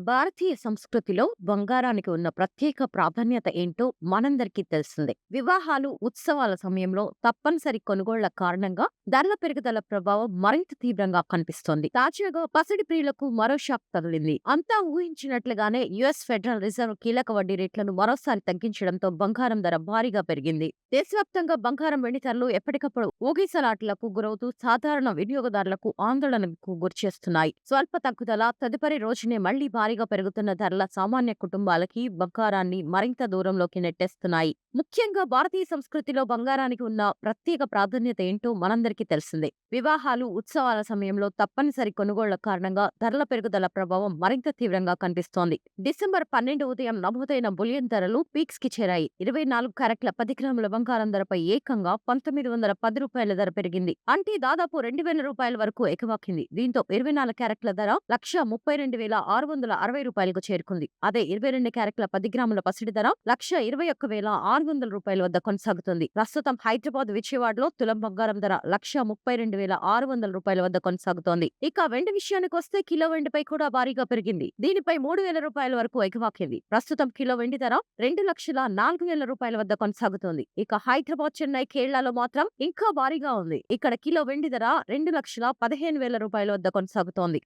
భారతీయ సంస్కృతిలో బంగారానికి ఉన్న ప్రత్యేక ప్రాధాన్యత ఏంటో మనందరికీ తెలిసిందే. వివాహాలు, ఉత్సవాల సమయంలో తప్పనిసరి కొనుగోళ్ల కారణంగా ధరల పెరుగుదల ప్రభావం మరింత తీవ్రంగా కనిపిస్తోంది. తాజాగా పసిడి ప్రియులకు మరో షాక్ తగిలింది. అంతా ఊహించినట్లుగానే యుఎస్ ఫెడరల్ రిజర్వ్ కీలక వడ్డీ రేట్లను మరోసారి తగ్గించడంతో బంగారం ధర భారీగా పెరిగింది. దేశవ్యాప్తంగా బంగారం, వెండి ధరలు ఎప్పటికప్పుడు ఊగిసలాటలకు గురవుతూ సాధారణ వినియోగదారులకు ఆందోళనకు గురిచేస్తున్నాయి. స్వల్ప తగ్గుదల, తదుపరి రోజునే మళ్లీ భారీగా పెరుగుతున్న ధరల సామాన్య కుటుంబాలకి బంగారాన్ని మరింత దూరంలోకి నెట్టేస్తున్నాయి. ముఖ్యంగా భారతీయ సంస్కృతిలో బంగారానికి ఉన్న ప్రత్యేక ప్రాధాన్యత ఏంటో మనందరికీ తెలిసిందే. వివాహాలు, ఉత్సవాల సమయంలో తప్పనిసరి కొనుగోళ్ల కారణంగా ధరల పెరుగుదల ప్రభావం మరింత తీవ్రంగా కనిపిస్తోంది. డిసెంబర్ 12 ఉదయం నమోదైన బులియన్ ధరలు పీక్స్ కి చేరాయి. 24 క్యారెట్ల 10 గ్రాముల బంగారం ధరపై ఏకంగా రూ. 1910 ధర పెరిగింది. అంటే దాదాపు రూ. 2000 వరకు ఎగవాకింది. దీంతో 24 క్యారెట్ల ధర 1,32,660 చేరుకుంది. అదే 22 క్యారెట్ల 10 గ్రాముల పసిడి ధర 1,21,600 వద్ద కొనసాగుతుంది. ప్రస్తుతం హైదరాబాద్, విజయవాడలో తులం బంగారం ధర 1,32,600 వద్ద కొనసాగుతోంది. ఇక వెండి విషయానికొస్తే కిలో వెండిపై కూడా భారీగా పెరిగింది. దీనిపై రూ. 3,000 వరకు ఎగవాకింది. ప్రస్తుతం కిలో వెండి ధర రూ. 2,04,000 వద్ద కొనసాగుతోంది. ఇక హైదరాబాద్, చెన్నై, కేరళలో మాత్రం ఇంకా భారీగా ఉంది. ఇక్కడ కిలో వెండి ధర రూ. 2,15,000 వద్ద కొనసాగుతోంది.